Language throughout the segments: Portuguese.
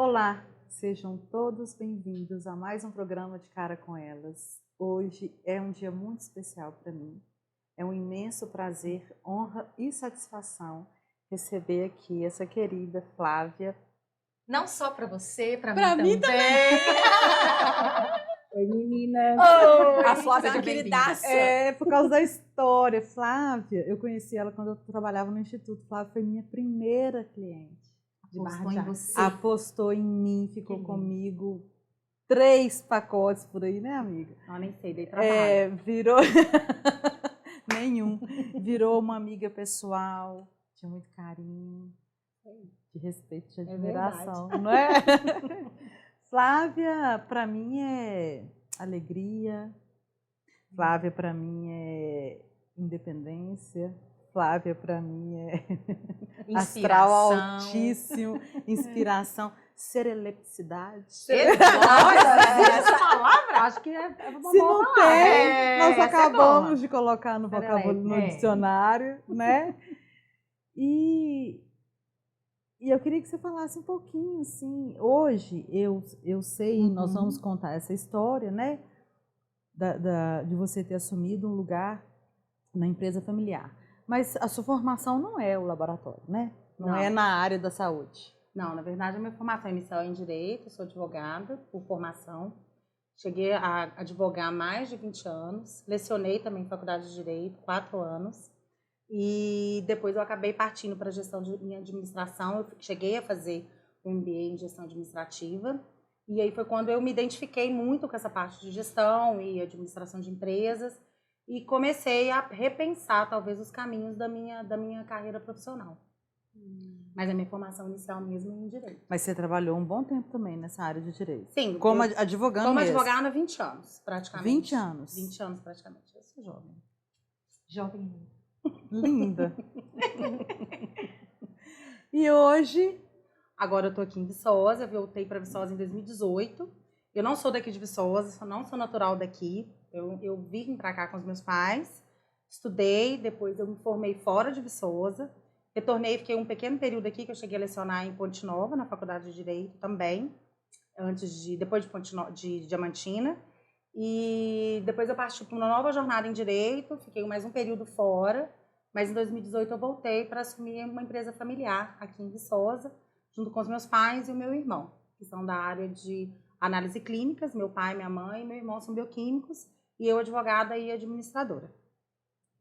Olá, sejam todos bem-vindos a mais um programa de Cara com Elas. Hoje é um dia muito especial para mim. É um imenso prazer, honra e satisfação receber aqui essa querida Flávia. Não só para você, para mim também. Oi, meninas. Oi, a Flávia seja de queridaça. É, por causa da história. Flávia, eu conheci ela quando eu trabalhava no Instituto. Flávia foi minha primeira cliente. Apostou em você. Apostou em mim, ficou comigo 3 pacotes por aí, né, amiga? Não, nem sei, dei trabalho. Virou... Nenhum. Virou uma amiga pessoal, tinha muito carinho, de respeito, de admiração, não é? Flávia, para mim, é alegria. Flávia, para mim, é independência. Flávia, para mim, é astral altíssimo, inspiração, serelepicidade. Essa palavra, acho que é uma Se boa não palavra. tem, nós acabamos é de colocar no vocabulário, no dicionário, né? E eu queria que você falasse um pouquinho, assim, hoje eu sei, nós vamos contar essa história, né? De você ter assumido um lugar na empresa familiar. Mas a sua formação não é o laboratório, né? Não é na área da saúde. Não, na verdade, a minha formação inicial é em Direito, sou advogada por formação. Cheguei a advogar há mais de 20 anos, lecionei também em faculdade de Direito, 4 anos. E depois eu acabei partindo para a gestão em administração, eu cheguei a fazer um MBA em gestão administrativa. E aí foi quando eu me identifiquei muito com essa parte de gestão e administração de empresas. E comecei a repensar, talvez, os caminhos da minha carreira profissional. Mas a minha formação inicial mesmo é em Direito. Mas você trabalhou um bom tempo também nessa área de Direito? Sim. Como advogando Como mesmo? advogada há 20 anos, praticamente. 20 anos? 20 anos, praticamente. Eu sou jovem. Jovem. Linda. E hoje? Agora eu tô aqui em Viçosa, eu voltei para Viçosa em 2018. Eu não sou daqui de Viçosa, não sou natural daqui. Eu vim para cá com os meus pais, estudei, depois eu me formei fora de Viçosa, retornei, fiquei um pequeno período aqui, que eu cheguei a lecionar em Ponte Nova, na Faculdade de Direito também, depois de Diamantina, e depois eu parti para uma nova jornada em Direito, fiquei mais um período fora, mas em 2018 eu voltei para assumir uma empresa familiar aqui em Viçosa, junto com os meus pais e o meu irmão, que são da área de análise clínicas, meu pai, minha mãe e meu irmão são bioquímicos, e eu advogada e administradora.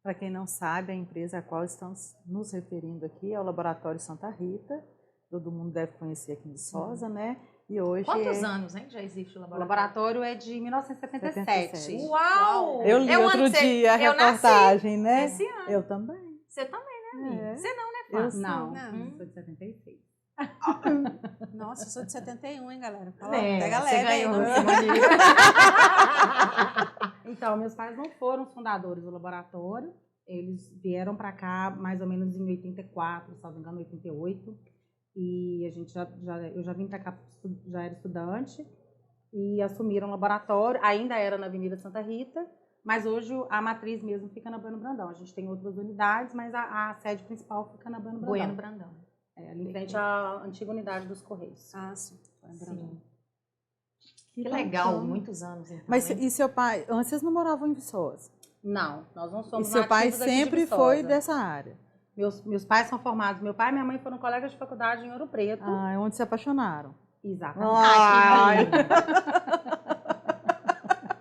Para quem não sabe, a empresa a qual estamos nos referindo aqui é o Laboratório Santa Rita. Todo mundo deve conhecer aqui em Viçosa, né? E hoje Quantos anos, hein, já existe o O laboratório? laboratório é de 1977. Uau! Eu li outro dia a reportagem, né? Esse ano. Eu também. Você também, né, amiga? Você não, né, Eu Flávia? sou. Não, sou de 76. Nossa, eu sou de 71, hein, galera? Pega leve aí. ganhou, Não. Então, meus pais não foram os fundadores do laboratório. Eles vieram para cá mais ou menos em 84, se não me engano, 88. E a gente eu já vim para cá, já era estudante. E assumiram o laboratório. Ainda era na Avenida Santa Rita. Mas hoje a matriz mesmo fica na Bueno Brandão. A gente tem outras unidades, mas a sede principal fica na Bueno Brandão. Bueno Brandão. Ali em frente à antiga unidade dos Correios. Ah, sim. Sim. Que legal, bacana. muitos anos. Então, Mas né? e seu pai, antes vocês não moravam em Viçosa? Não, nós não E somos seu pai nativos aqui de sempre Viçosa. foi dessa área? Meus pais são formados. Meu pai e minha mãe foram colegas de faculdade em Ouro Preto. Ah, é onde se apaixonaram? Exatamente. Ai,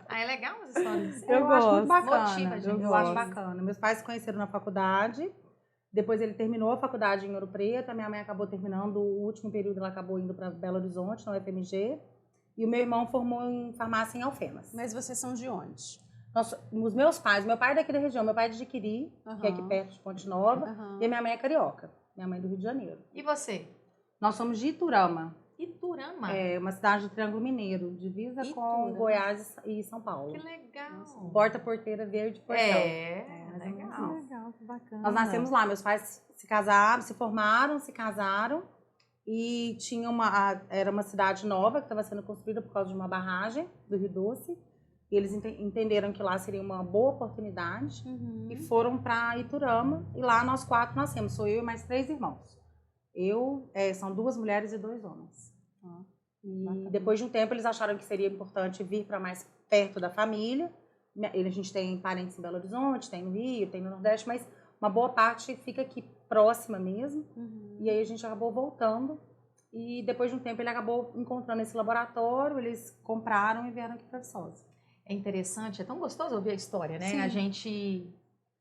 Ah, é legal as histórias. Eu acho gosto. muito bacana. Motiva a gente. Eu acho bacana. Meus pais se conheceram na faculdade. Depois ele terminou a faculdade em Ouro Preto. A minha mãe acabou terminando o último período, ela acabou indo para Belo Horizonte, na UFMG. E o meu irmão formou em farmácia em Alfenas. Mas vocês são de onde? Os meus pais, meu pai é daqui da região, meu pai é de Jiquiri, que é aqui perto de Ponte Nova, e a minha mãe é carioca, minha mãe é do Rio de Janeiro. E você? Nós somos de Iturama. Iturama? É uma cidade do Triângulo Mineiro, divisa com Goiás e São Paulo. Que legal. Porta, porteira, verde, portão. Legal. Que legal, que bacana. Nós nascemos lá, meus pais se casaram, se formaram, se casaram. E tinha era uma cidade nova que estava sendo construída por causa de uma barragem do Rio Doce. E eles entenderam que lá seria uma boa oportunidade e foram para Iturama. E lá nós 4 nascemos, sou eu e mais 3 irmãos. São 2 mulheres e 2 homens. E Bacana. depois de um tempo eles acharam que seria importante vir para mais perto da família. A gente tem parentes em Belo Horizonte, tem no Rio, tem no Nordeste, mas uma boa parte fica aqui próxima mesmo. E aí a gente acabou voltando. E depois de um tempo ele acabou encontrando esse laboratório, eles compraram e vieram aqui para Viçosa. É interessante, é tão gostoso ouvir a história, né? Sim.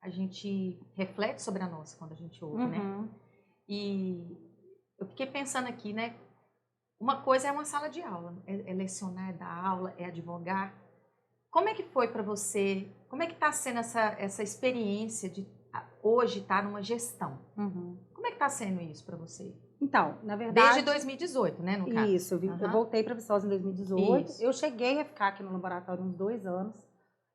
A gente reflete sobre a nossa quando a gente ouve, né? E eu fiquei pensando aqui, né? Uma coisa é uma sala de aula, é lecionar, é dar aula, é advogar. Como é que foi para você? Como é que está sendo essa experiência de hoje estar numa gestão? Como é que está sendo isso para você? Então, na verdade... Desde 2018, né, no caso? Isso, eu voltei para Viçosa em 2018. Isso. Eu cheguei a ficar aqui no laboratório uns 2 anos,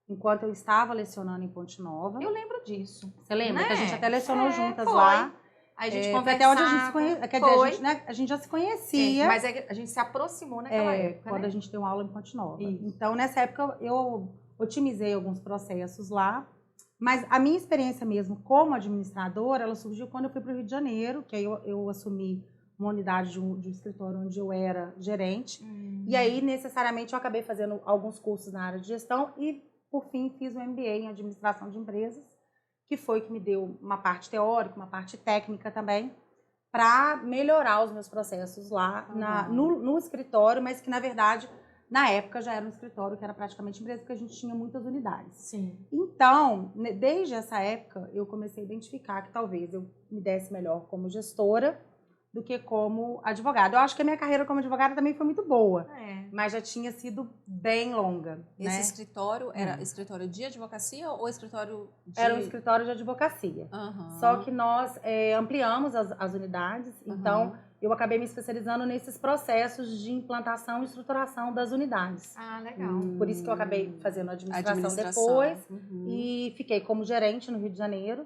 enquanto eu estava lecionando em Ponte Nova. Eu lembro disso. Você lembra? Né? Que a gente até lecionou juntas foi. lá. Aí a gente Foi conversava. até onde a gente se conhecia. Quer dizer, Foi. a gente já se conhecia. Mas a gente se aproximou naquela época, quando né? a gente deu aula em Ponte Nova. Isso. Então, nessa época, eu otimizei alguns processos lá. Mas a minha experiência mesmo como administradora, ela surgiu quando eu fui para o Rio de Janeiro, que aí eu assumi uma unidade de um escritório onde eu era gerente. E aí, necessariamente, eu acabei fazendo alguns cursos na área de gestão e, por fim, fiz um MBA em administração de empresas, que foi que me deu uma parte teórica, uma parte técnica também, para melhorar os meus processos lá no escritório, mas que, na verdade, na época já era um escritório que era praticamente empresa, porque a gente tinha muitas unidades. Sim. Então, desde essa época, eu comecei a identificar que talvez eu me desse melhor como gestora do que como advogada. Eu acho que a minha carreira como advogada também foi muito boa, mas já tinha sido bem longa. Esse né? escritório era escritório de advocacia ou escritório de... Era um escritório de advocacia. Só que nós ampliamos as unidades, então eu acabei me especializando nesses processos de implantação e estruturação das unidades. Ah, legal. Por isso que eu acabei fazendo administração depois e fiquei como gerente no Rio de Janeiro.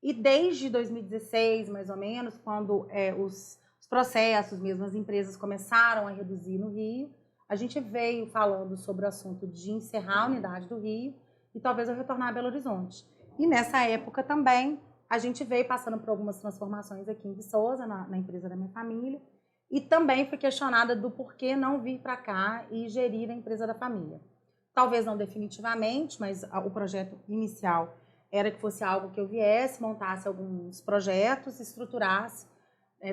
E desde 2016, mais ou menos, quando os processos mesmo, as empresas começaram a reduzir no Rio, a gente veio falando sobre o assunto de encerrar a unidade do Rio e talvez eu retornar a Belo Horizonte. E nessa época também, a gente veio passando por algumas transformações aqui em Viçosa, na empresa da minha família, e também fui questionada do porquê não vir para cá e gerir a empresa da família. Talvez não definitivamente, mas o projeto inicial era que fosse algo que eu viesse, montasse alguns projetos, estruturasse,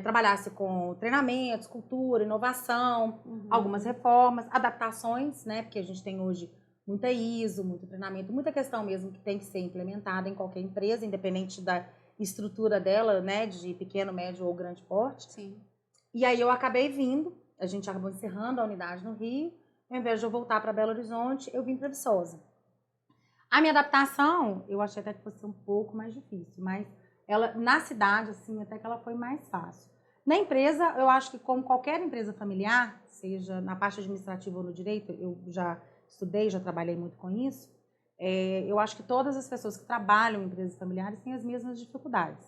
trabalhasse com treinamentos, cultura, inovação, algumas reformas, adaptações, né? Porque a gente tem hoje muita ISO, muito treinamento, muita questão mesmo que tem que ser implementada em qualquer empresa, independente da estrutura dela, né? De pequeno, médio ou grande porte. Sim. E aí eu acabei vindo, a gente acabou encerrando a unidade no Rio, ao invés de eu voltar para Belo Horizonte, eu vim para Viçosa. A minha adaptação, eu achei até que fosse um pouco mais difícil, mas ela, na cidade, assim, até que ela foi mais fácil. Na empresa, eu acho que como qualquer empresa familiar, seja na parte administrativa ou no direito, eu já estudei, já trabalhei muito com isso, eu acho que todas as pessoas que trabalham em empresas familiares têm as mesmas dificuldades.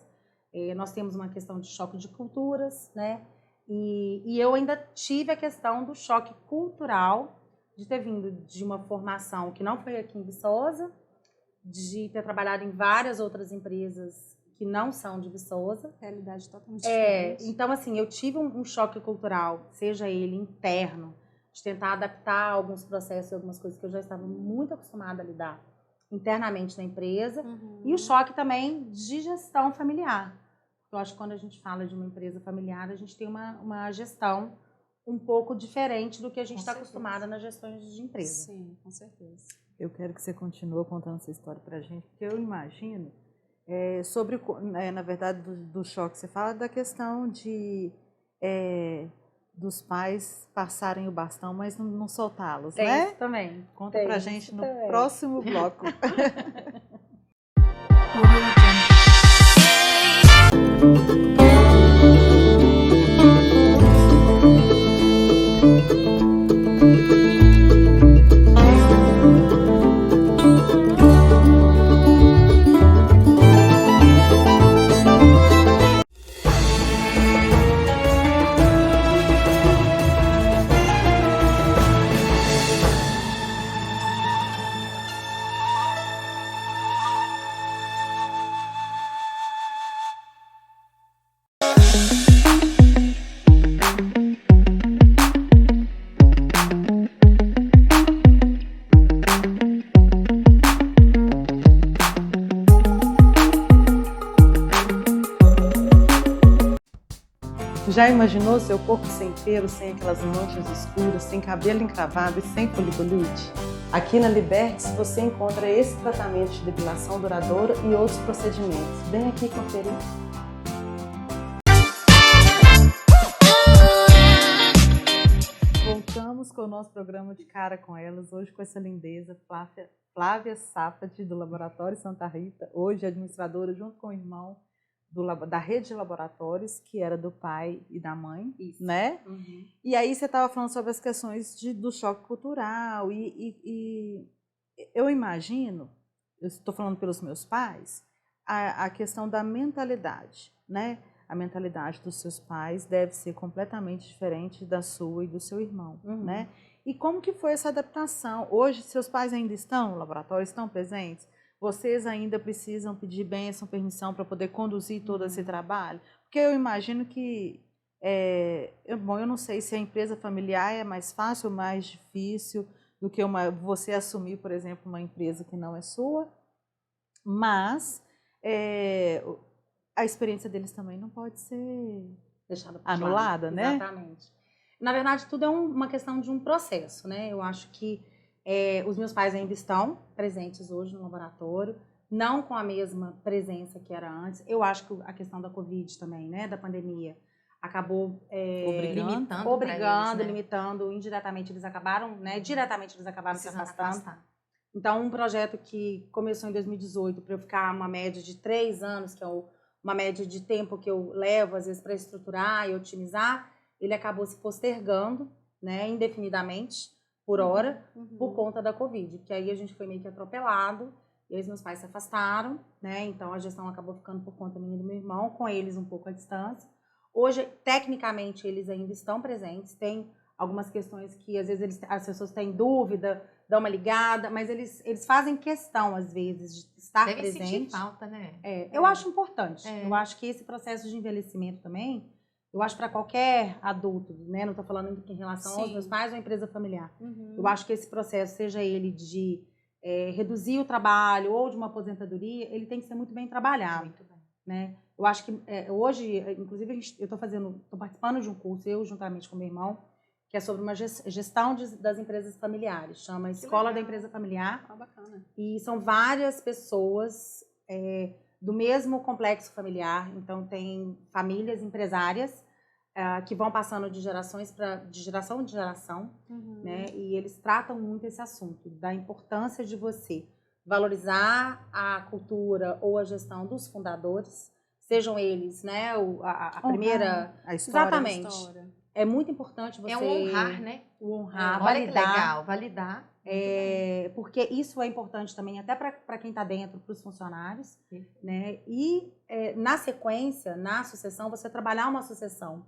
Nós temos uma questão de choque de culturas, né? E eu ainda tive a questão do choque cultural, de ter vindo de uma formação que não foi aqui em Viçosa, de ter trabalhado em várias outras empresas que não são de Viçosa. Realidade totalmente diferente. Então, assim, eu tive um choque cultural, seja ele interno, de tentar adaptar alguns processos, algumas coisas que eu já estava muito acostumada a lidar internamente na empresa, e o choque também de gestão familiar. Eu acho que quando a gente fala de uma empresa familiar, a gente tem uma gestão um pouco diferente do que a gente está acostumada nas gestões de empresa. Sim, com certeza. Eu quero que você continue contando essa história para a gente, porque eu imagino sobre, na verdade, do choque, você fala da questão de dos pais passarem o bastão, mas não soltá-los, né? Isso também. Conta pra gente no próximo bloco. Já imaginou seu corpo sem pelo, sem aquelas manchas escuras, sem cabelo encravado e sem foliculite? Aqui na Libertes você encontra esse tratamento de depilação duradoura e outros procedimentos. Vem aqui conferir. Voltamos com o nosso programa de Cara com Elas, hoje com essa lindeza, Flávia Safadi, do Laboratório Santa Rita, hoje administradora junto com o irmão da rede de laboratórios, que era do pai e da mãe, Isso. né? Uhum. E aí você estava falando sobre as questões do choque cultural e eu imagino, eu estou falando pelos meus pais, a questão da mentalidade, né? A mentalidade dos seus pais deve ser completamente diferente da sua e do seu irmão, né? E como que foi essa adaptação? Hoje, seus pais ainda estão no laboratório, estão presentes? Vocês ainda precisam pedir bênção, permissão para poder conduzir todo esse trabalho? Porque eu imagino que, bom, eu não sei se a empresa familiar é mais fácil ou mais difícil do que você assumir, por exemplo, uma empresa que não é sua, mas a experiência deles também não pode ser deixada anulada, né? Exatamente. Na verdade, tudo é uma questão de um processo, né? Eu acho que os meus pais ainda estão presentes hoje no laboratório, não com a mesma presença que era antes. Eu acho que a questão da Covid também, né, da pandemia, acabou obrigando, limitando, indiretamente eles acabaram, né, diretamente eles acabaram se afastando. Então, um projeto que começou em 2018 para eu ficar uma média de 3 anos, que é uma média de tempo que eu levo, às vezes, para estruturar e otimizar, ele acabou se postergando, né, indefinidamente, por hora, por conta da Covid, que aí a gente foi meio que atropelado, e aí meus pais se afastaram, né, então a gestão acabou ficando por conta minha e do meu irmão, com eles um pouco à distância. Hoje, tecnicamente, eles ainda estão presentes, tem algumas questões que às vezes as pessoas têm dúvida, dão uma ligada, mas eles fazem questão, às vezes, de estar presente. Deve sentir falta, né? Eu acho importante, eu acho que esse processo de envelhecimento também, eu acho para qualquer adulto, né? Não estou falando em relação aos meus pais ou à empresa familiar. Eu acho que esse processo, seja ele de reduzir o trabalho ou de uma aposentadoria, ele tem que ser muito bem trabalhado. Muito bem. Né? Eu acho que hoje, inclusive, eu estou participando de um curso, eu juntamente com meu irmão, que é sobre uma gestão das empresas familiares, chama Escola da Empresa Familiar. Ah, bacana. E são várias pessoas do mesmo complexo familiar, então tem famílias empresárias que vão passando de geração em geração, né? E eles tratam muito esse assunto, da importância de você valorizar a cultura ou a gestão dos fundadores, sejam eles, né, a primeira... A história. Exatamente. A história. É muito importante você... É um honrar, né? Honrar, olha validar. que legal, validar. Porque isso é importante também até para quem está dentro, para os funcionários, né? E na sequência, na sucessão, você trabalhar uma sucessão,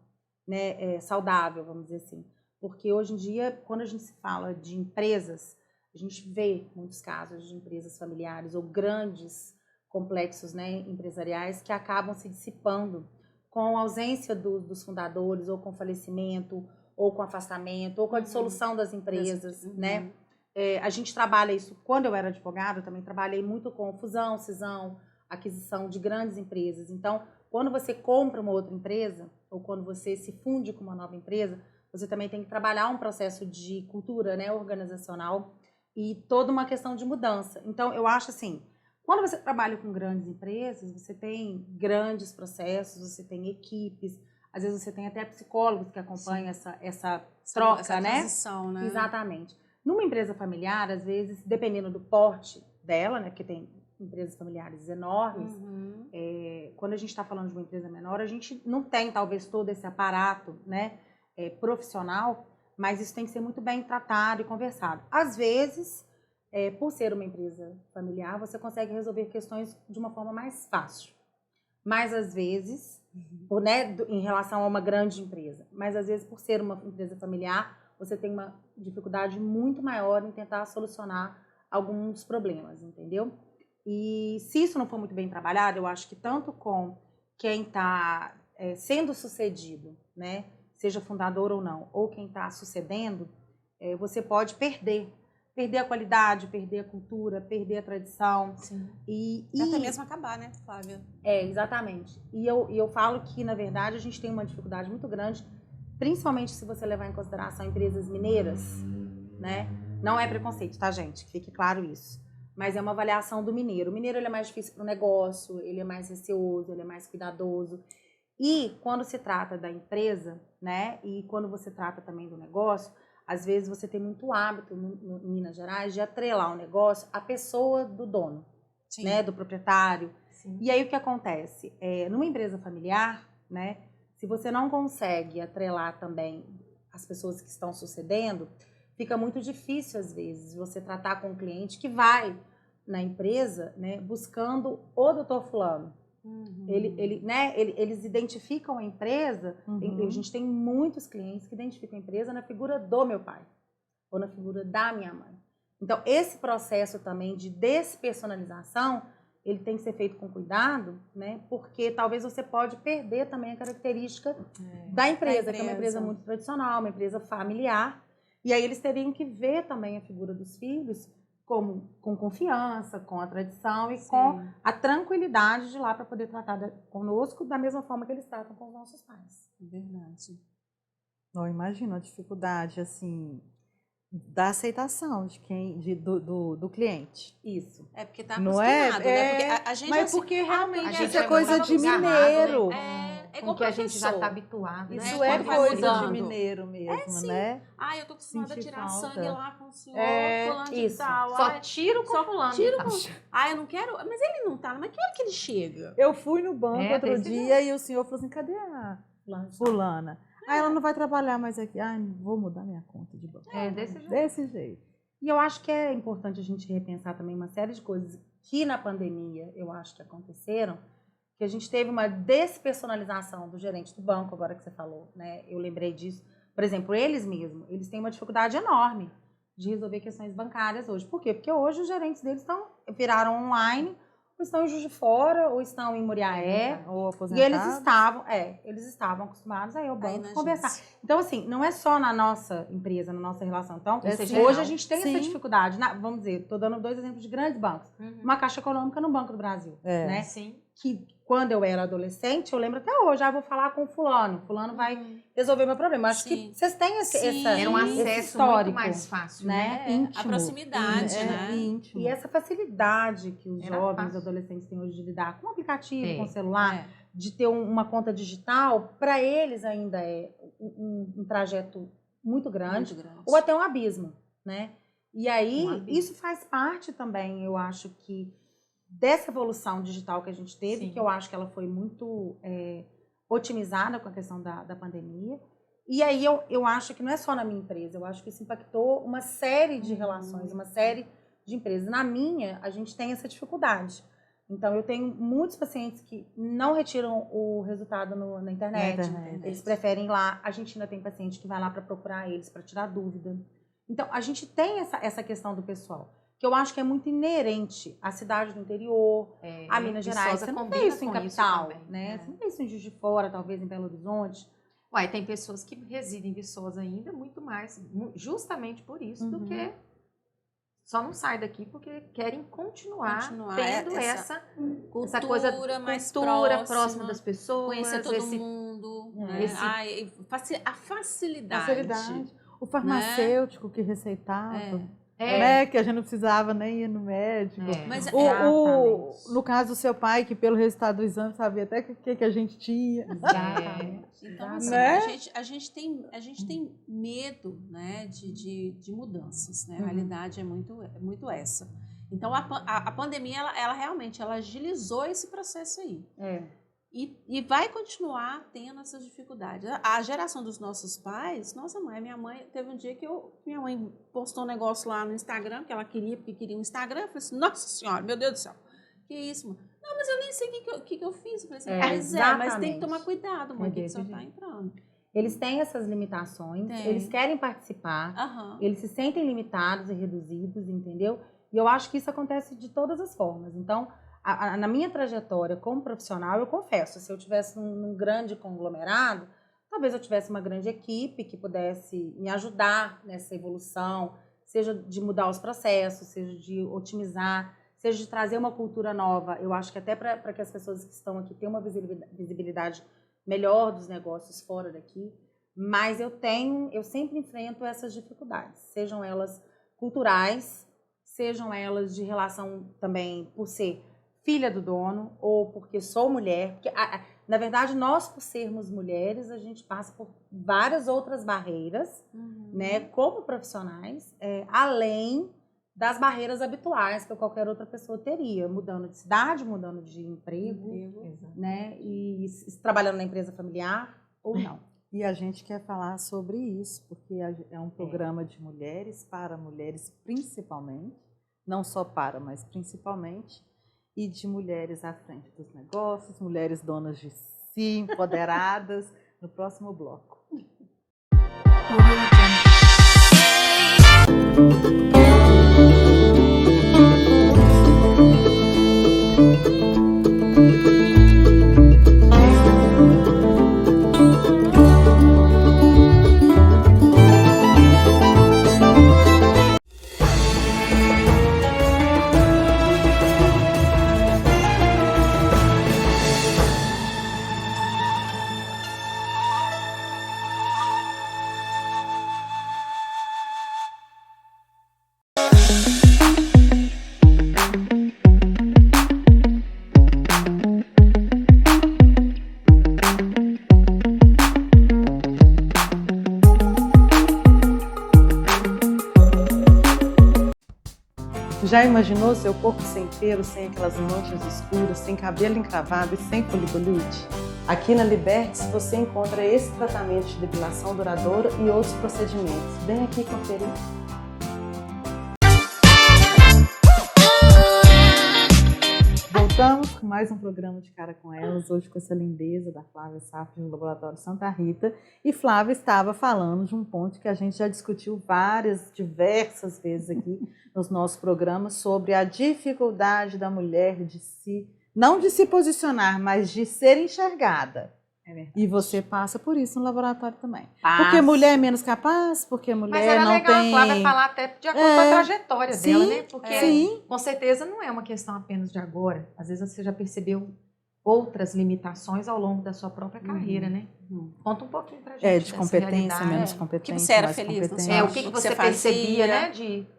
né, saudável, vamos dizer assim. Porque hoje em dia, quando a gente se fala de empresas, a gente vê muitos casos de empresas familiares ou grandes complexos, né, empresariais que acabam se dissipando com a ausência dos fundadores, ou com falecimento, ou com afastamento, ou com a dissolução das empresas, né? A gente trabalha isso, quando eu era advogada, eu também trabalhei muito com fusão, cisão, aquisição de grandes empresas. Então, quando você compra uma outra empresa, ou quando você se funde com uma nova empresa, você também tem que trabalhar um processo de cultura, né, organizacional e toda uma questão de mudança. Então, eu acho assim, quando você trabalha com grandes empresas, você tem grandes processos, você tem equipes, às vezes você tem até psicólogos que acompanham essa troca, essa né? transição, né? Exatamente. Numa empresa familiar, às vezes, dependendo do porte dela, né, porque tem empresas familiares enormes, quando a gente está falando de uma empresa menor, a gente não tem, talvez, todo esse aparato, né, profissional, mas isso tem que ser muito bem tratado e conversado. Às vezes, por ser uma empresa familiar, você consegue resolver questões de uma forma mais fácil. Mas, às vezes, né, em relação a uma grande empresa, mas, às vezes, por ser uma empresa familiar, você tem uma dificuldade muito maior em tentar solucionar alguns problemas, entendeu? E se isso não for muito bem trabalhado, eu acho que tanto com quem está sendo sucedido, né, seja fundador ou não, ou quem está sucedendo, você pode perder perder a qualidade, perder a cultura, perder a tradição. Sim. E até mesmo acabar, né, Flávia? Exatamente. E eu falo que, na verdade, a gente tem uma dificuldade muito grande, principalmente se você levar em consideração empresas mineiras, né? Não é preconceito, tá, gente? Fique claro isso. Mas é uma avaliação do mineiro. O mineiro ele é mais difícil para o negócio, ele é mais receoso, ele é mais cuidadoso. E quando se trata da empresa, né? E quando você trata também do negócio, às vezes você tem muito hábito em Minas Gerais de atrelar o negócio à pessoa do dono, Sim. né? Do proprietário. Sim. E aí o que acontece? Numa empresa familiar, né? Se você não consegue atrelar também as pessoas que estão sucedendo, fica muito difícil, às vezes, você tratar com um cliente que vai na empresa, né, buscando o doutor fulano. Uhum. Eles identificam a empresa, a gente tem muitos clientes que identificam a empresa na figura do meu pai, ou na figura da minha mãe. Então, esse processo também de despersonalização, ele tem que ser feito com cuidado, né? Porque talvez você pode perder também a característica da empresa, que é uma empresa muito tradicional, uma empresa familiar. E aí eles teriam que ver também a figura dos filhos com confiança, com a tradição e com a tranquilidade de ir lá para poder tratar conosco da mesma forma que eles tratam com os nossos pais. Verdade. Não imagino a dificuldade, assim, da aceitação do cliente. Isso. É porque tá Não acostumado, é? né? Porque a gente Mas assim, porque realmente a gente isso é é coisa muito de mineiro. É Com igual que a gente já professor. está habituado, né? Isso Quando é vai coisa de mudando. mineiro mesmo, né? Ah, eu tô acostumada a Sentir tirar falta. sangue lá com o senhor, fulano de isso. tal. Só Ai, tiro com fulano. tiro de com... tal. Ah, eu não quero... Mas ele não tá, mas que hora que ele chega? Eu fui no banco outro desse dia e o senhor falou assim, cadê a fulana? Ah, ela não vai trabalhar mais aqui. Ah, vou mudar minha conta de banco. Desse jeito. Desse jeito. E eu acho que é importante a gente repensar também uma série de coisas que na pandemia eu acho que aconteceram, que a gente teve uma despersonalização do gerente do banco, agora que você falou, né? Eu lembrei disso. Por exemplo, eles mesmos, eles têm uma dificuldade enorme de resolver questões bancárias hoje. Por quê? Porque hoje os gerentes deles viraram online, ou estão em Juiz de Fora, ou estão em Muriaé, Ou e aposentado. eles estavam acostumados aí ao banco na conversar. agência. Então, assim, não é só na nossa empresa, na nossa relação. Então, Isso é hoje geral. a gente tem essa dificuldade. Vamos dizer, estou dando 2 exemplos de grandes bancos. Uma Caixa Econômica no Banco do Brasil, né? Sim. Que quando eu era adolescente, eu lembro até hoje, vou falar com fulano vai resolver meu problema. Acho que vocês têm Era um esse acesso histórico, muito mais fácil, né? Íntimo. A proximidade, né? Íntimo. E essa facilidade que os Era jovens, fácil. adolescentes têm hoje de lidar com o aplicativo, É. com o celular, de ter uma conta digital, para eles ainda é um trajeto muito grande, ou até um abismo, né? E aí, isso faz parte também, eu acho que, dessa evolução digital que a gente teve, que eu acho que ela foi muito otimizada com a questão da pandemia. E aí eu acho que não é só na minha empresa, eu acho que isso impactou uma série de relações, uma série de empresas. Na minha, a gente tem essa dificuldade. Então, eu tenho muitos pacientes que não retiram o resultado na internet. Eles preferem ir lá. A gente ainda tem paciente que vai lá para procurar eles, para tirar dúvida. Então, a gente tem essa questão do pessoal, que eu acho que é muito inerente à cidade do interior, a Minas Gerais. Você não vê isso em capital, né? Você não vê isso em Juiz de Fora, talvez em Belo Horizonte. Uai, tem pessoas que residem em Viçosa ainda muito mais, justamente por isso, do que só não sai daqui porque querem continuar tendo essa coisa mais próxima das pessoas, conhecer todo mundo, né? A facilidade. O farmacêutico que receitava, É. né? Que a gente não precisava nem ir no médico. É. Mas no caso do seu pai, que pelo resultado do exame sabia até o que a gente tinha. Então, assim, né? a gente tem medo, né, de mudanças, né? A realidade é muito essa. Então, a pandemia, ela realmente agilizou esse processo aí. E vai continuar tendo essas dificuldades. A geração dos nossos pais, nossa mãe, minha mãe, teve um dia que minha mãe postou um negócio lá no Instagram, que ela queria, porque queria um Instagram. Eu falei assim, nossa senhora, meu Deus do céu, que isso, mano? Não, mas eu nem sei o que eu fiz. Eu falei assim, mas tem que tomar cuidado, mãe, que o senhor está entrando. Eles têm essas limitações, eles querem participar, eles se sentem limitados e reduzidos, entendeu? E eu acho que isso acontece de todas as formas. Então, na minha trajetória como profissional, eu confesso, se eu tivesse num grande conglomerado, talvez eu tivesse uma grande equipe que pudesse me ajudar nessa evolução, seja de mudar os processos, seja de otimizar, seja de trazer uma cultura nova. Eu acho que até para que as pessoas que estão aqui tenham uma visibilidade melhor dos negócios fora daqui, mas eu sempre enfrento essas dificuldades, sejam elas culturais, sejam elas de relação também por ser filha do dono ou porque sou mulher, porque na verdade nós por sermos mulheres a gente passa por várias outras barreiras, né, como profissionais, além das barreiras habituais que qualquer outra pessoa teria, mudando de cidade, mudando de emprego, né, e trabalhando na empresa familiar ou não. E a gente quer falar sobre isso, porque é um programa de mulheres, para mulheres principalmente, não só para, mas principalmente, e de mulheres à frente dos negócios, mulheres donas de si, empoderadas, no próximo bloco. Já imaginou seu corpo sem pelo, sem aquelas manchas escuras, sem cabelo encravado e sem polibolite? Aqui na Libertes você encontra esse tratamento de depilação duradoura e outros procedimentos. Vem aqui conferir. Voltamos com mais um programa de Cara com Elas, hoje com essa lindeza da Flávia Safra no Laboratório Santa Rita. E Flávia estava falando de um ponto que a gente já discutiu diversas vezes aqui nos nossos programas, sobre a dificuldade da mulher de não de se posicionar, mas de ser enxergada. É verdade. E você passa por isso no laboratório também. Porque mulher é menos capaz, porque mulher Mas era não legal tem... a Flávia falar até de acordo com a trajetória dela, né? Porque sim. com certeza não é uma questão apenas de agora. Às vezes você já percebeu outras limitações ao longo da sua própria carreira, né? Conta um pouquinho pra gente. De competência, menos competência. Que você era mais feliz, competência. O que você percebia, né?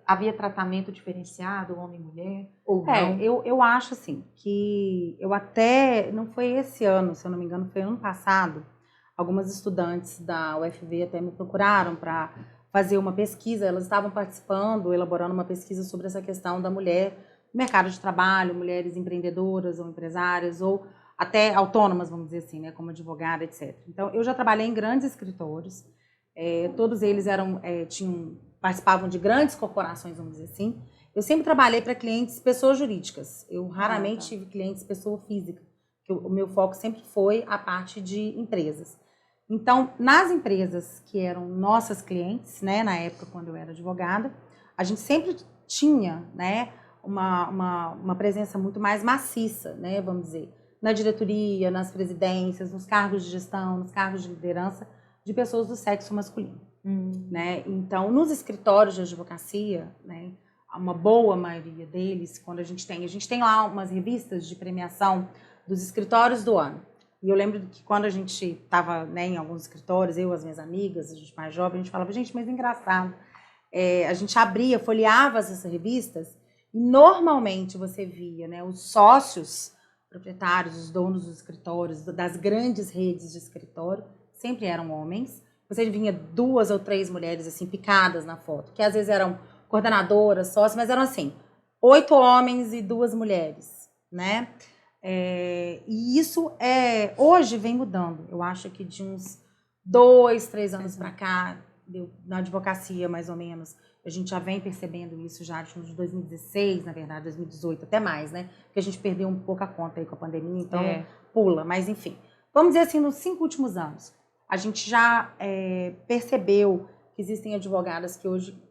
Havia tratamento diferenciado, homem e mulher, ou não? Eu acho assim, que eu até, não foi esse ano, se eu não me engano, foi ano passado, algumas estudantes da UFV até me procuraram para fazer uma pesquisa, elas estavam participando, elaborando uma pesquisa sobre essa questão da mulher no mercado de trabalho, mulheres empreendedoras ou empresárias, ou até autônomas, vamos dizer assim, né, como advogada, etc. Então, eu já trabalhei em grandes escritórios, todos eles participavam de grandes corporações, vamos dizer assim. Eu sempre trabalhei para clientes pessoas jurídicas, eu raramente tive clientes pessoa física, porque o meu foco sempre foi a parte de empresas. Então, nas empresas que eram nossas clientes, né, na época quando eu era advogada, a gente sempre tinha, né, uma presença muito mais maciça, né, vamos dizer, na diretoria, nas presidências, nos cargos de gestão, nos cargos de liderança de pessoas do sexo masculino, né? Então, nos escritórios de advocacia, né, uma boa maioria deles, quando a gente tem lá umas revistas de premiação dos escritórios do ano. E eu lembro que quando a gente estava, né, em alguns escritórios, eu, as minhas amigas, a gente mais jovem, a gente falava, gente, mas é engraçado. A gente abria, folheava essas revistas e normalmente você via, né, os sócios proprietários, os donos dos escritórios, das grandes redes de escritório, sempre eram homens. Você vinha 2 ou 3 mulheres assim picadas na foto, que às vezes eram coordenadoras, sócios, mas eram assim, 8 homens e 2 mulheres, né? E isso hoje vem mudando. Eu acho que de uns 2, 3 anos para cá, na advocacia mais ou menos, a gente já vem percebendo isso já de 2016, na verdade, 2018, até mais, né? Porque a gente perdeu um pouco a conta aí com a pandemia, então pula. Mas, enfim, vamos dizer assim, nos 5 últimos anos, a gente já percebeu que existem advogadas que hoje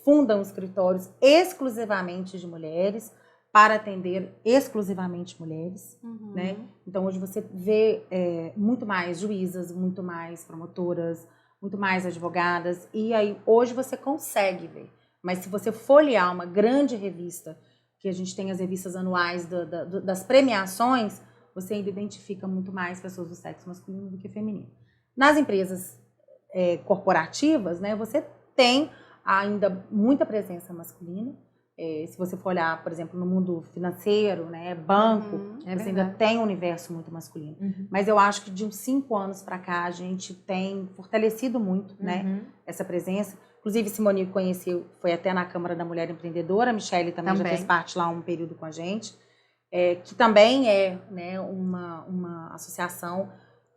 fundam escritórios exclusivamente de mulheres, para atender exclusivamente mulheres, né? Então, hoje você vê muito mais juízas, muito mais promotoras, muito mais advogadas, e aí hoje você consegue ver Mas se você folhear uma grande revista, que a gente tem as revistas anuais das premiações, você ainda identifica muito mais pessoas do sexo masculino do que feminino. Nas empresas corporativas, né, você tem ainda muita presença masculina. Se você for olhar, por exemplo, no mundo financeiro, né, banco, você ainda tem um universo muito masculino. Mas eu acho que de uns 5 anos para cá, a gente tem fortalecido muito, né, essa presença. Inclusive, Simone conheceu, foi até na Câmara da Mulher Empreendedora, a Michele também já fez parte lá um período com a gente, que também é, né, uma associação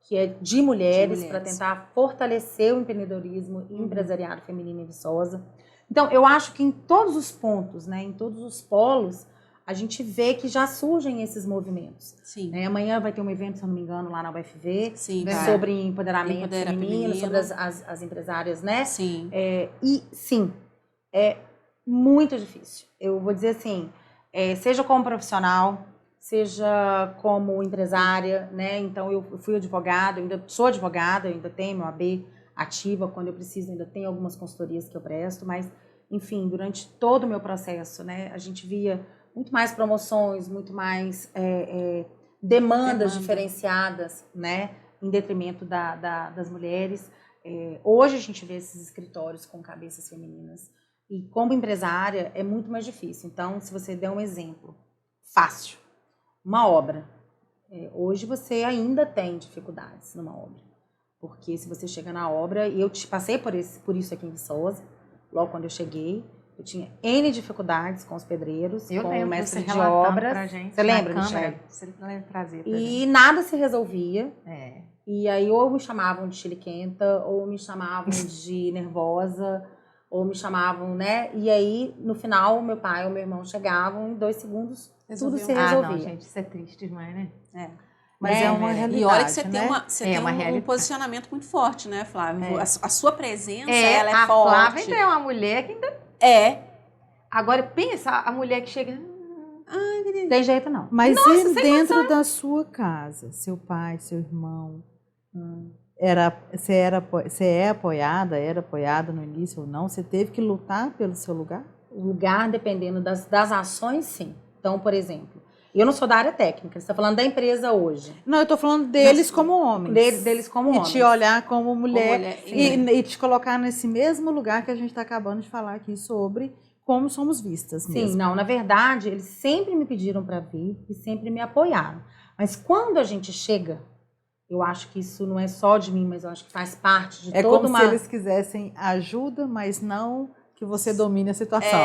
que é de mulheres para tentar fortalecer o empreendedorismo e empresariado feminino em Viçosa. Então, eu acho que em todos os pontos, né, em todos os polos, a gente vê que já surgem esses movimentos. Sim. Né? Amanhã vai ter um evento, se eu não me engano, lá na UFV, Sim, sobre empoderamento feminino, sobre as empresárias, né? Sim. E sim, é muito difícil. Eu vou dizer assim, seja como profissional, seja como empresária, né? Então, eu fui advogada, eu ainda sou advogada, eu ainda tenho meu AB ativa, quando eu preciso, ainda tenho algumas consultorias que eu presto, mas, enfim, durante todo o meu processo, né, a gente via muito mais promoções, muito mais demandas diferenciadas, né, em detrimento das mulheres. Hoje a gente vê esses escritórios com cabeças femininas e como empresária é muito mais difícil. Então, se você der um exemplo fácil, uma obra, hoje você ainda tem dificuldades numa obra. Porque se você chega na obra, e eu passei por isso aqui em Viçosa, logo quando eu cheguei, eu tinha N dificuldades com os pedreiros, com o mestre de obras. Você lembra, Michele? Você lembra trazer pra E gente. nada se resolvia. E aí ou me chamavam de chiliquenta, ou me chamavam de nervosa, ou me chamavam, né? E aí, no final, meu pai ou meu irmão chegavam, em 2 segundos, tudo se resolvia. Não, gente, isso é triste demais, né? Mas é uma realidade, e olha que você né? tem um posicionamento muito forte, né, Flávia? A sua presença, É, ela é a forte. Flávia ainda é uma mulher que ainda... Agora, pensa, a mulher que chega... Tem jeito não. Mas Nossa, e sem dentro da sua casa, seu pai, seu irmão, você era apoiada no início ou não? Você teve que lutar pelo seu lugar? O lugar, dependendo das ações, sim. Então, por exemplo, eu não sou da área técnica, você está falando da empresa hoje. Não, eu estou falando deles como homens. Deles como homens. E te olhar como mulher, mulher, e te colocar nesse mesmo lugar que a gente está acabando de falar aqui sobre como somos vistas mesmo. Sim, não, na verdade, eles sempre me pediram para vir e sempre me apoiaram. Mas quando a gente chega, eu acho que isso não é só de mim, mas eu acho que faz parte de toda uma... É como se eles quisessem ajuda, mas não que você domine a situação.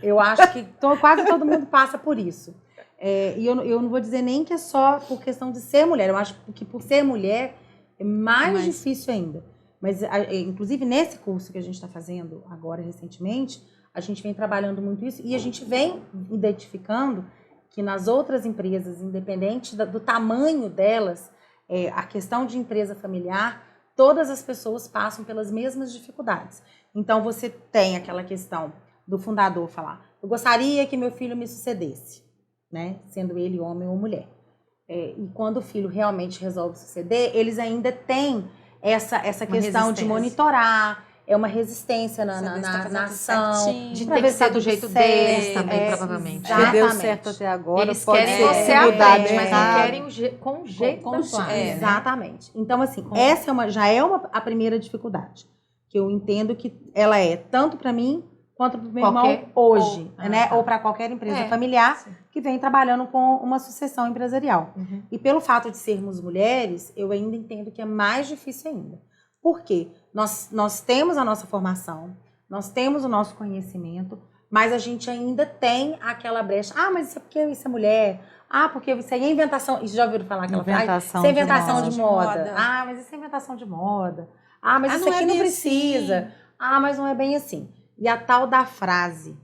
Eu acho que quase todo mundo passa por isso. E eu não vou dizer nem que é só por questão de ser mulher. Eu acho que por ser mulher é mais difícil ainda. Mas, inclusive, nesse curso que a gente está fazendo agora, recentemente, a gente vem trabalhando muito isso e a gente vem identificando que nas outras empresas, independente do tamanho delas, a questão de empresa familiar, todas as pessoas passam pelas mesmas dificuldades. Então, você tem aquela questão do fundador falar, eu gostaria que meu filho me sucedesse, né? Sendo ele homem ou mulher. E quando o filho realmente resolve suceder, eles ainda têm essa questão de monitorar, uma resistência na ação, de ter que ser do jeito deles também, provavelmente. Se deu certo até agora, eles pode querem ser você mudar aprende, mas não querem com o jeito da Flávia. Exatamente. Então, assim, essa já é a primeira dificuldade, que eu entendo que ela é tanto para mim quanto para o meu irmão hoje, né? Ou para qualquer empresa familiar que vem trabalhando com uma sucessão empresarial. E pelo fato de sermos mulheres, eu ainda entendo que é mais difícil ainda. Por quê? Nós temos a nossa formação, nós temos o nosso conhecimento, mas a gente ainda tem aquela brecha. Mas isso é porque isso é mulher. Porque isso aí é inventação. Isso já ouviram falar aquela frase? Isso é inventação de moda. Mas isso é inventação de moda. Mas isso aqui não precisa. Assim. Mas não é bem assim. E a tal da frase,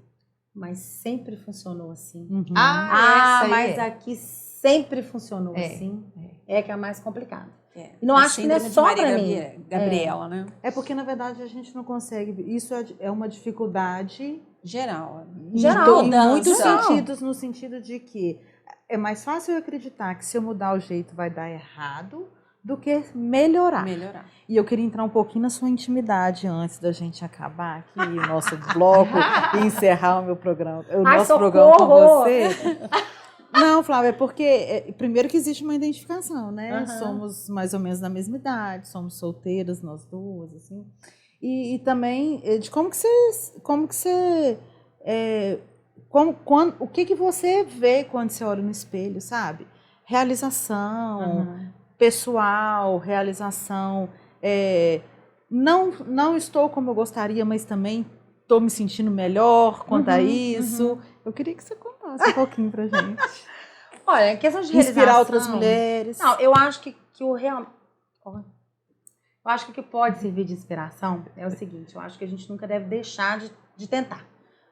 mas sempre funcionou assim. Mas aqui sempre funcionou assim. Que é a mais complicada. E não acho que não é só para mim. Gabriela, né? É porque, na verdade, a gente não consegue. Isso é uma dificuldade geral. Em muitos sentidos, no sentido de que é mais fácil eu acreditar que se eu mudar o jeito vai dar errado do que melhorar. Melhorar. E eu queria entrar um pouquinho na sua intimidade antes da gente acabar aqui o nosso bloco e encerrar o meu programa, nosso programa com você. Não, Flávia, é porque primeiro que existe uma identificação, né? Somos mais ou menos da mesma idade, somos solteiras nós duas, assim. E também de o que você vê quando você olha no espelho, sabe? Realização pessoal, realização. Não estou como eu gostaria, mas também estou me sentindo melhor quanto a isso. Eu queria que você contasse um pouquinho pra gente. Olha, questão de realização... Inspirar outras mulheres. Não, eu acho que o real... Eu acho que o que pode servir de inspiração é o seguinte, eu acho que a gente nunca deve deixar de tentar.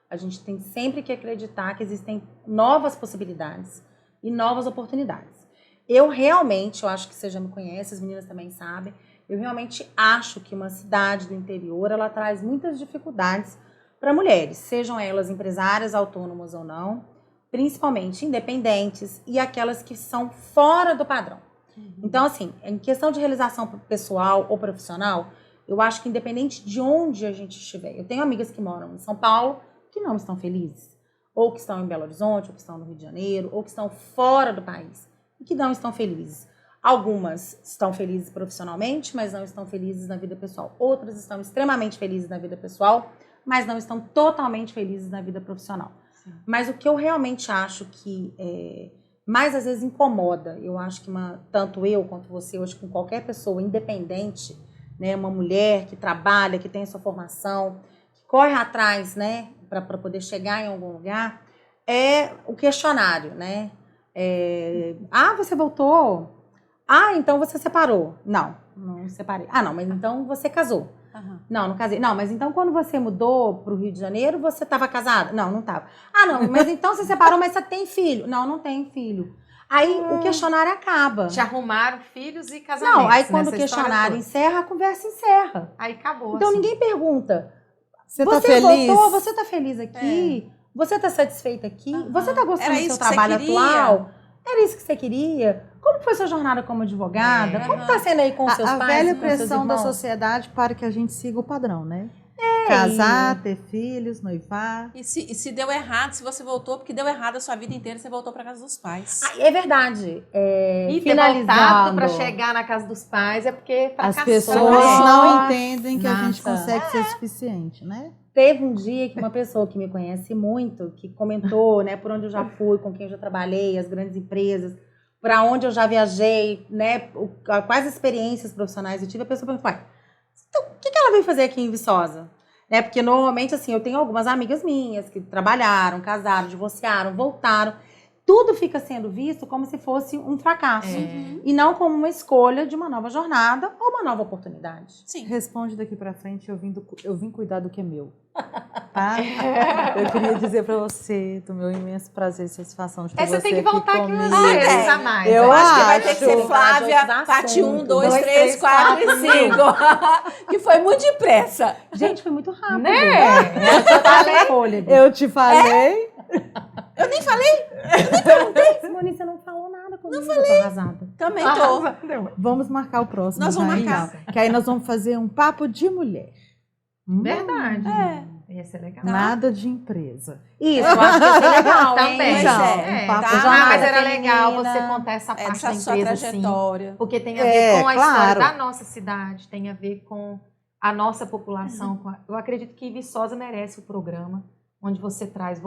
A gente tem sempre que acreditar que existem novas possibilidades e novas oportunidades. Eu acho que você já me conhece, as meninas também sabem, eu realmente acho que uma cidade do interior, ela traz muitas dificuldades para mulheres, sejam elas empresárias, autônomas ou não, principalmente independentes e aquelas que são fora do padrão. Então, assim, em questão de realização pessoal ou profissional, eu acho que independente de onde a gente estiver, eu tenho amigas que moram em São Paulo que não estão felizes, ou que estão em Belo Horizonte, ou que estão no Rio de Janeiro, ou que estão fora do país e que não estão felizes. Algumas estão felizes profissionalmente, mas não estão felizes na vida pessoal. Outras estão extremamente felizes na vida pessoal, mas não estão totalmente felizes na vida profissional. Sim. Mas o que eu realmente acho que mais às vezes incomoda, eu acho que tanto eu quanto você, hoje com qualquer pessoa independente, né, uma mulher que trabalha, que tem a sua formação, que corre atrás, né, para poder chegar em algum lugar, é o questionário, né? Você voltou? Então você separou? Não separei. Não, mas então você casou? Não casei. Não, mas então quando você mudou para o Rio de Janeiro, você estava casada? Não estava. Não, mas então você separou, mas você tem filho? Não tenho filho. Aí o questionário acaba. Te arrumaram filhos e casamentos. Não, aí quando o questionário encerra, a conversa encerra. Aí acabou. Então assim. Ninguém pergunta. Você tá feliz? Voltou? Você tá feliz aqui? Você tá satisfeita aqui? Você tá gostando do seu trabalho atual? Era isso que você queria? Como foi sua jornada como advogada? Como tá sendo aí com seus pais? A velha com seus pressão da irmãos? sociedade para que a gente siga o padrão, né? Casar, ter filhos, noivar. E se deu errado, se você voltou, porque deu errado a sua vida inteira, você voltou para casa dos pais. É verdade. E ter voltado para chegar na casa dos pais é porque as pessoas não entendem que a gente consegue ser suficiente, né? Teve um dia que uma pessoa que me conhece muito, que comentou, né, por onde eu já fui, com quem eu já trabalhei, as grandes empresas, para onde eu já viajei, né, quais experiências profissionais eu tive, a pessoa perguntou, então, o que ela veio fazer aqui em Viçosa? Né, porque normalmente, assim, eu tenho algumas amigas minhas que trabalharam, casaram, divorciaram, voltaram. Tudo fica sendo visto como se fosse um fracasso. E não como uma escolha de uma nova jornada ou uma nova oportunidade. Sim. Responde daqui pra frente, eu vim cuidar do que é meu. Tá? Eu queria dizer pra você do meu imenso prazer e satisfação de ter você você tem que voltar aqui comigo. umas vezes a mais. Eu acho que acho. vai ter que ser Flávia, parte 1, 2, 3, 4 e 5. Que foi muito depressa. Gente, foi muito rápido. Né? Eu te falei. Eu nem falei. Simone, você não falou nada comigo. Não falei. Eu tô arrasada. Também tô. Vamos marcar o próximo. Nós vamos Jair, marcar. Que aí nós vamos fazer um papo de mulher. Verdade. Ia ser legal. Nada de empresa. Isso, eu acho que ia ser legal, hein? Também. Então, um papo de mas era feminina. legal você contar essa parte da Essa sua empresa, trajetória. sim. Porque tem a ver com a claro. história da nossa cidade, tem a ver com a nossa população. Eu acredito que Viçosa merece o programa, onde você traz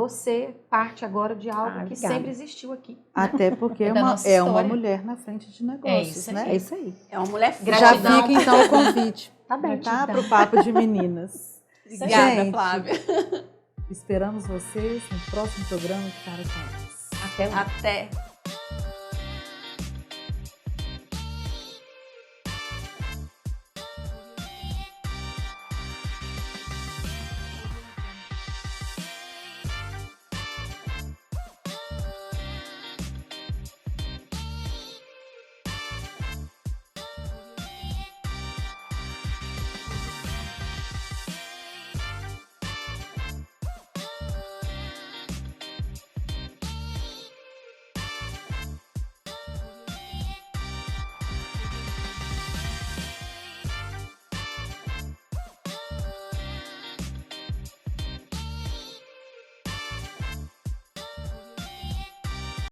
parte agora de algo que sempre existiu aqui. Até porque da nossa é uma história. mulher na frente de negócios, isso aí. né? É isso aí. É uma mulher forte. Já Gratidão. fica então o convite. Tá bem. Tá? Pro papo de meninas. Obrigada, Gente, Flávia. Esperamos vocês no próximo programa de Cara com Elas. Até lá. Até.